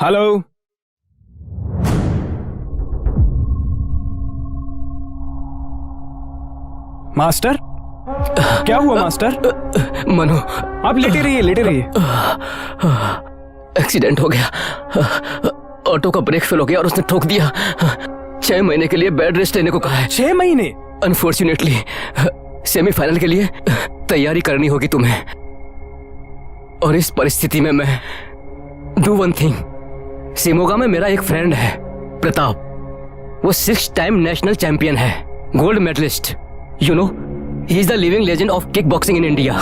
Hello. Master, क्या हुआ master? Manu, आप लेटे रहिए, लेटे रहिए। एक्सीडेंट हो गया। ऑटो का ब्रेक फेल हो गया और उसने ठोक दिया। 6 महीने के लिए बेड रेस्ट लेने को कहा है। 6 महीने? अनफॉर्चुनेटली सेमीफाइनल के लिए तैयारी करनी होगी तुम्हें। और इस परिस्थिति में मैं डू वन थिंग। शिमोगा में मेरा एक फ्रेंड है प्रताप। वो 6 टाइम नेशनल चैंपियन है, gold medallist. You know, he is the living legend of kick boxing in India.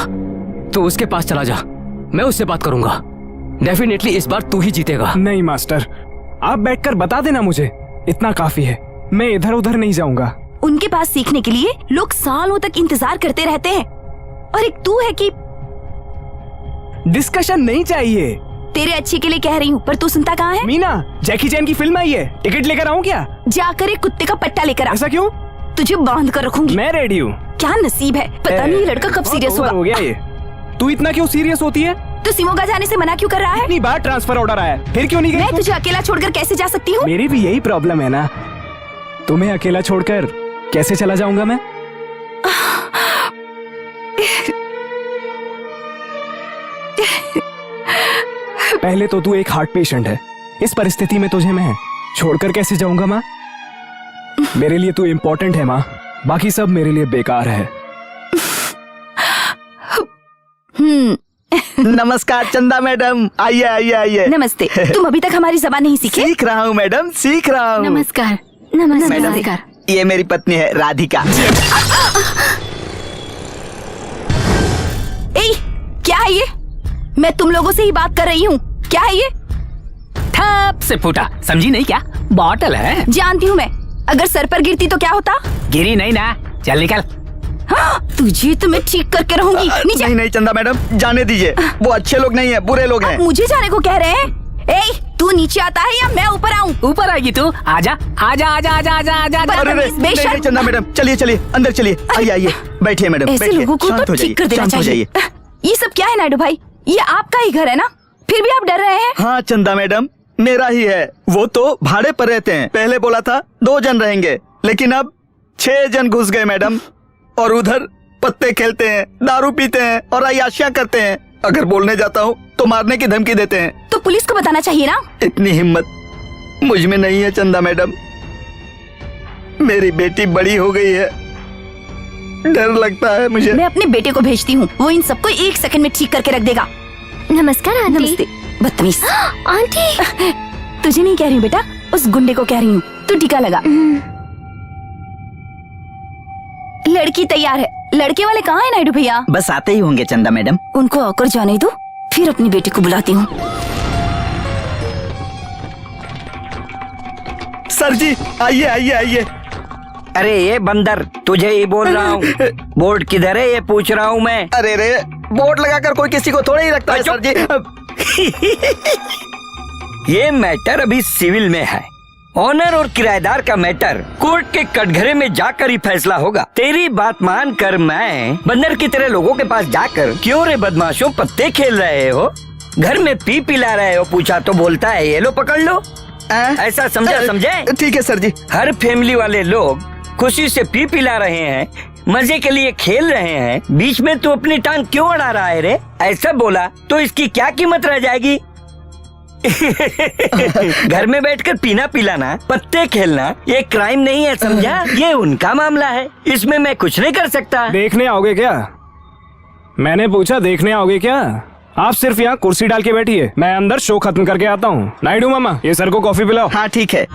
तो उसके पास चला जा, मैं उससे बात करूंगा। डेफिनेटली इस बार तू ही जीतेगा। नहीं मास्टर, आप बैठकर बता देना मुझे, इतना काफी है। मैं इधर उधर नहीं जाऊंगा। उनके पास सीखने के लिए लोग सालों तक इंतजार करते रहते हैं, और एक तू है कि डिस्कशन नहीं चाहिए। तेरे अच्छे के लिए कह रही हूँ, पर तू सुनता कहाँ है? मीना, जैकी चैन की फिल्म आई है, टिकट लेकर आऊं क्या? जाकर एक कुत्ते का पट्टा लेकर आ। ऐसा क्यों? तुझे बांध कर रखूंगी। मैं रेडी हूँ। क्या नसीब है, पता नहीं ये लड़का कब सीरियस होगा। हो गया ये। तू इतना क्यों सीरियस होती है? तो शिमोगा जाने से मना क्यों कर रहा है? इतनी बार ट्रांसफर ऑर्डर आया, फिर क्यों नहीं गई? मैं तुझे अकेला छोड़कर कैसे जा सकती हूँ? मेरी भी यही प्रॉब्लम है ना, तुम्हें अकेला छोड़कर कैसे चला जाऊंगा मैं? पहले तो तू एक हार्ट पेशेंट है, इस परिस्थिति में तुझे मैं छोड़कर कैसे जाऊंगा माँ? मेरे लिए तू इम्पोर्टेंट है माँ, बाकी सब मेरे लिए बेकार है। नमस्कार चंदा मैडम, आइए आइए आइए। नमस्ते। तुम अभी तक हमारी जबान नहीं सीखे? सीख रहा हूँ मैडम, सीख रहा हूँ। नमस्कार। नमस्कार। ये मेरी पत्नी है राधिका। ए, क्या है ये? मैं तुम लोगों से ही बात कर रही हूँ। क्या है ये? ठप से फूटा, समझी नहीं क्या? बॉटल है। जानती हूँ मैं, अगर सर पर गिरती तो क्या होता? गिरी नहीं ना, चल निकल। हाँ, तुझे तो मैं ठीक करके रहूंगी। नीचे। नहीं नहीं चंदा मैडम, जाने दीजिए, वो अच्छे लोग नहीं है, बुरे लोग हैं। आप मुझे जाने को कह रहे हैं? ए, तू नीचे आता है या मैं ऊपर आऊँ? ऊपर आएगी तू, आजा आजा आजा आजा आजा आजा। अरे नहीं नहीं चंदा मैडम, चलिए चलिए अंदर चलिए। आइए आइए, बैठिए मैडम, ऐसे बैठिए। लोगों को शांत तो हो जाइए, ठीक कर देना शांत हो चाहिए। जाइए। ये सब क्या है नायडू भाई? ये आपका ही घर है ना, फिर भी आप डर रहे हैं? हाँ चंदा मैडम, मेरा ही है। वो तो भाड़े पर रहते हैं। पहले बोला था 2 जन रहेंगे, लेकिन अब 6 जन घुस गए मैडम। और उधर पत्ते खेलते हैं, दारू पीते हैं और अय्याशियां करते हैं। अगर बोलने जाता हूँ तो मारने की धमकी देते हैं। तो पुलिस को बताना चाहिए ना। इतनी हिम्मत मुझ में नहीं है चंदा मैडम। मेरी बेटी बड़ी हो गई है, डर लगता है मुझे। मैं अपने बेटे को भेजती हूँ, वो इन सबको 1 सेकंड में ठीक करके रख देगा। नमस्कार आंटी। नमस्ते। बदतमीज। आंटी, तुझे नहीं कह रही हूँ बेटा, उस गुंडे को कह रही हूँ। तू टीका लगा। लड़की तैयार है। लड़के वाले कहाँ है नायडू भैया? बस आते ही होंगे चंदा मैडम। उनको आकर जाने दो, फिर अपनी बेटी को बुलाती हूँ। सर जी आइए आइए आइए। अरे ये बंदर, तुझे ही बोल रहा हूँ। बोर्ड किधर है ये पूछ रहा हूँ मैं। अरे रे, बोर्ड लगाकर कोई किसी को थोड़ा ही रखता है सर जी। ये मैटर अभी सिविल में है। ऑनर और किराएदार का मैटर कोर्ट के कटघरे में जाकर ही फैसला होगा। तेरी बात मानकर मैं बंदर की तरह लोगों के पास जाकर, क्यों रे बदमाशों पत्ते खेल रहे हो, घर में पी पिला रहे हो, पूछा तो बोलता है ये लो पकड़ लो। ऐसा समझा? समझे? ठीक है सर जी। हर फैमिली वाले लोग खुशी से पी पिला रहे हैं, मजे के लिए खेल रहे हैं, बीच में तू अपनी टांग क्यों अड़ा रहा है रे? ऐसा बोला तो इसकी क्या कीमत रह जाएगी? घर में बैठकर पीना पिलाना, पत्ते खेलना ये क्राइम नहीं है, समझा? ये उनका मामला है, इसमें मैं कुछ नहीं कर सकता। देखने आओगे क्या? मैंने पूछा देखने आओगे क्या? आप सिर्फ यहाँ कुर्सी डाल के बैठिए, मैं अंदर शो खत्म करके आता हूँ। नायडू मामा, ये सर को कॉफी पिलाओ। हाँ ठीक है।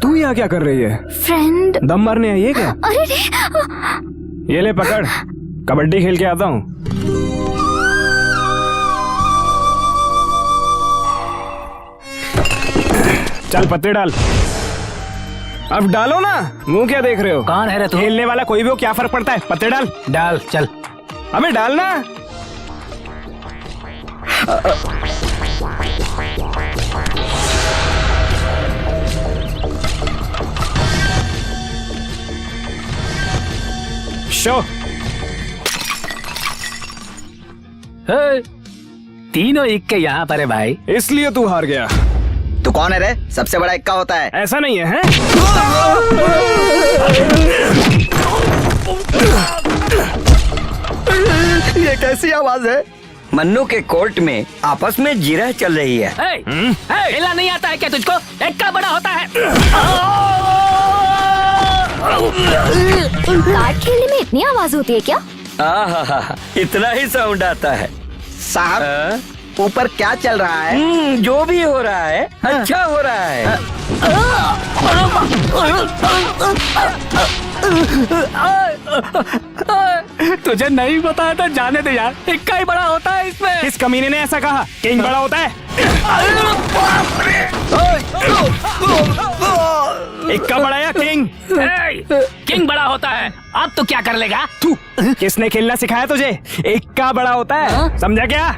तू यहाँ क्या कर रही है? फ्रेंड। दम मारने आई है क्या? अरे रे, ये ले पकड़, कबड्डी खेल के आता हूँ। चल पत्ते डाल। अब डालो ना, मुंह क्या देख रहे हो? कौन है रे तू? खेलने वाला कोई भी हो, क्या फर्क पड़ता है? पत्ते डाल। डाल चल। अबे डालना। शो तीनों इक्के यहाँ पर है भाई। इसलिए तू हार गया। तू कौन है रे? सबसे बड़ा इक्का होता है। ऐसा नहीं है, हैं? ये कैसी आवाज है? मन्नू के कोर्ट में आपस में जिरह चल रही है। खेलना नहीं आता है क्या तुझको? इक्का बड़ा होता है। कार्ड खेलने में इतनी आवाज होती है क्या? आहा, इतना ही साउंड आता है। साहब, ऊपर क्या चल रहा है? जो भी हो रहा है अच्छा हो रहा है। तुझे नहीं बताया था, जाने दे यार। इक्का ही बड़ा होता है इसमें। किस कमीने ने ऐसा कहा? किंग बड़ा होता है। इक्का बड़ा या किंग? किंग बड़ा होता है। अब तो क्या कर लेगा तू किसने खेलना सिखाया तुझे? इक्का बड़ा होता है, समझा क्या?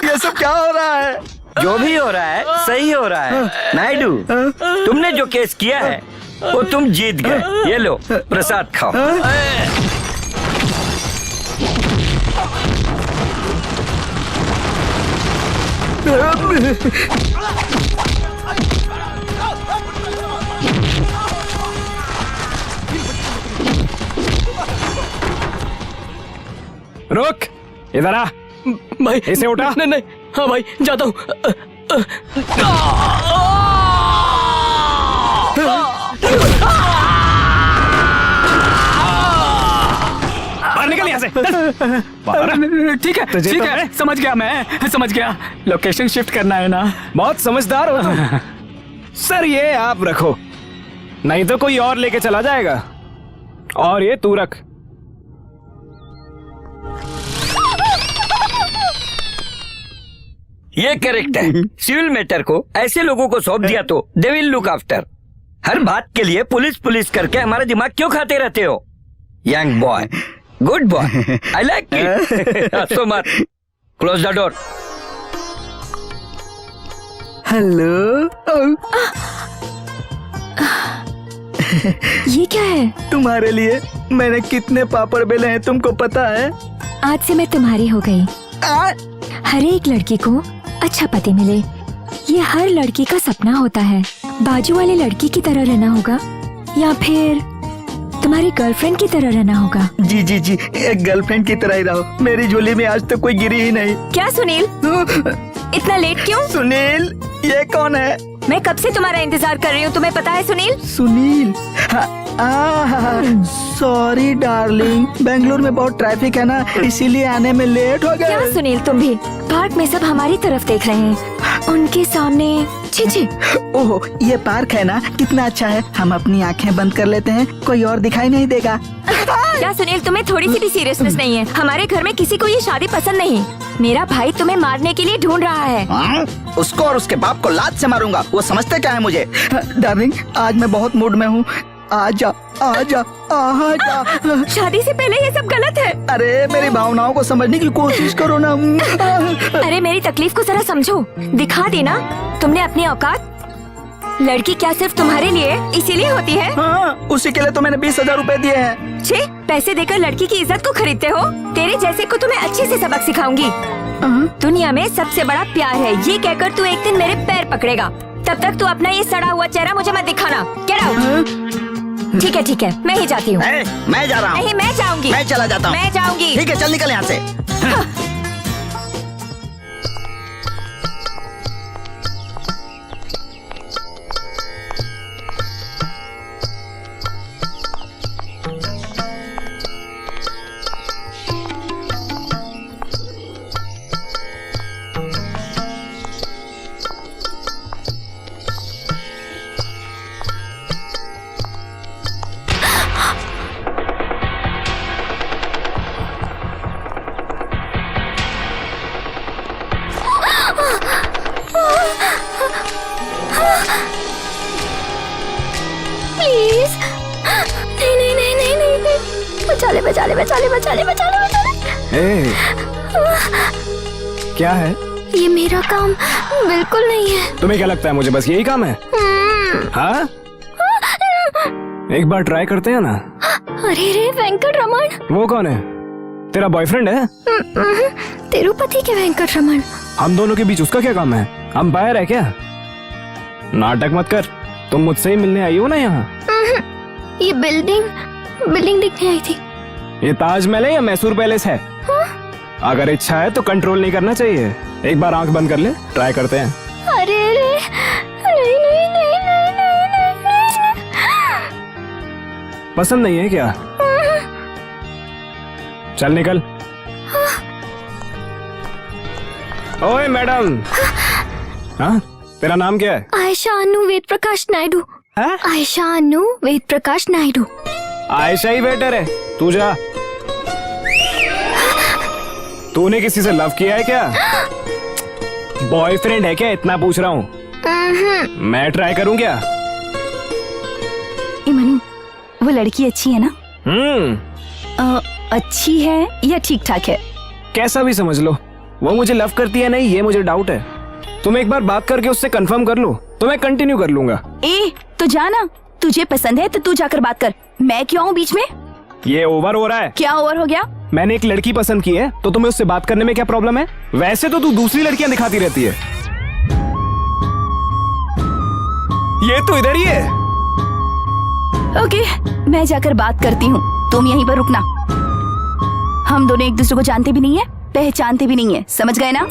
ये सब क्या हो रहा है? जो भी हो रहा है सही हो रहा है। नायडू, तुमने जो केस किया है वो तुम जीत गए। ये लो प्रसाद खाओ। रुक, इधर आ। भाई इसे उठा। नहीं नहीं, हाँ भाई जाता हूँ। बाहर निकल यहाँ से। बाहर। ठीक है तुझे ठीक तो है, मैं- समझ गया, मैं समझ गया। लोकेशन शिफ्ट करना है ना। बहुत समझदार हो तुम। सर ये आप रखो, नहीं तो कोई और लेके चला जाएगा। और ये तू रख। ये करेक्ट है। सिविल मैटर को ऐसे लोगों को सौंप दिया तो दे विल लुक आफ्टर। हर बात के लिए पुलिस पुलिस करके हमारा दिमाग क्यों खाते रहते हो? Young boy, good boy, I like it. हंसो मत, क्लोज द डोर। हेलो, ये क्या है? तुम्हारे लिए मैंने कितने पापड़ बेले हैं तुमको पता है? आज से मैं तुम्हारी हो गई। आ, हर एक लड़की को अच्छा पति मिले, ये हर लड़की का सपना होता है। बाजू वाले लड़की की तरह रहना होगा या फिर तुम्हारी गर्लफ्रेंड की तरह रहना होगा। जी जी जी, एक गर्लफ्रेंड की तरह ही रहो। मेरी झोली में आज तक कोई गिरी ही नहीं। क्या सुनील, इतना लेट क्यों? सुनील, ये कौन है? मैं कब से तुम्हारा इंतजार कर रही हूँ, तुम्हें पता है सुनील? सुनील, सॉरी डार्लिंग, बेंगलुरु में बहुत ट्रैफिक है ना, इसीलिए आने में लेट हो क्या गया। सुनील, तुम भी? पार्क में सब हमारी तरफ देख रहे हैं, उनके सामने छी छी। ओह, ये पार्क है ना, कितना अच्छा है। हम अपनी आंखें बंद कर लेते हैं, कोई और दिखाई नहीं देगा। क्या सुनील, तुम्हें थोड़ी सी भी सीरियसनेस नहीं है? हमारे घर में किसी को ये शादी पसंद नहीं। मेरा भाई तुम्हें मारने के लिए ढूंढ रहा है। उसको और उसके बाप को लात से मारूंगा। वो समझते क्या है मुझे? डार्लिंग, आज मैं बहुत मूड में हूँ। आजा आजा आजा। शादी से पहले ये सब गलत है। अरे मेरी भावनाओं को समझने की कोशिश करो ना। अरे मेरी तकलीफ को जरा समझो, दिखा देना तुमने अपनी औकात। लड़की क्या सिर्फ तुम्हारे लिए इसीलिए होती है? हाँ, उसी के लिए तो मैंने 20,000 रुपए दिए हैं। छे, पैसे देकर लड़की की इज्जत को खरीदते हो? तेरे जैसे को तुम्हें अच्छे से सबक सिखाऊंगी। दुनिया में सबसे बड़ा प्यार है, ये कहकर तू एक दिन मेरे पैर पकड़ेगा। तब तक तू अपना ये सड़ा हुआ चेहरा मुझे मत दिखाना। Get out. ठीक है, मैं ही जाती हूँ। मैं जा रहा हूँ। नहीं, मैं जाऊंगी। मैं चला जाता हूँ। मैं जाऊंगी। ठीक है, चल निकल यहाँ से। प्लीज नहीं नहीं नहीं नहीं नहीं नहीं बचा ले बचा ले बचा ले बचा ले बचा ले बचा ले। ए, क्या है? ये मेरा काम बिल्कुल नहीं है। तुम्हें क्या लगता है मुझे बस यही काम है? हाँ? एक बार ट्राई करते हैं ना। अरे रे वेंकट रमन। वो कौन है? तेरा बॉयफ्रेंड है? तिरुपति के वेंकट रमन। हम दोनों के बीच उसका क्या काम है? अंपायर है क्या? नाटक मत कर, तुम मुझसे ही मिलने आई हो ना यहाँ? ये बिल्डिंग दिखने आई थी। ये ताजमहल है या मैसूर पैलेस है? अगर इच्छा है तो कंट्रोल नहीं करना चाहिए। एक बार आंख बंद कर ले, ट्राई करते हैं। अरे रे नहीं नहीं नहीं नहीं नहीं नहीं पसंद नहीं है क्या? चल निकल। ओए मैडम। हाँ, तेरा नाम क्या है? आयशा अनु वेद प्रकाश नायडू। हाँ? आयशा अनु वेद प्रकाश नायडू। आयशा ही बेटर है, तू जा। तूने किसी से लव किया है क्या? बॉयफ्रेंड है क्या, इतना पूछ रहा हूँ। मैं ट्राई करूँ क्या? मनु, वो लड़की अच्छी है ना? अच्छी है या ठीक ठाक है? कैसा भी समझ लो, वो मुझे लव करती है नहीं ये मुझे डाउट है। तुम एक बार बात करके उससे कंफर्म कर लो तो मैं कंटिन्यू कर लूंगा। ए तो जाना, तुझे पसंद है तो तू जाकर बात कर, मैं क्यों हूँ बीच में? ये ओवर हो रहा है। क्या ओवर हो गया? मैंने एक लड़की पसंद की है तो तुम्हें उससे बात करने में क्या प्रॉब्लम है? वैसे तो तू दूसरी लड़कियां दिखाती रहती है। ये तो इधर ही है। ओके, मैं जाकर बात करती हूँ, तुम यहीं पर रुकना। हम दोनों एक दूसरे को जानते भी नहीं है, पहचानते भी नहीं है, समझ गए ना?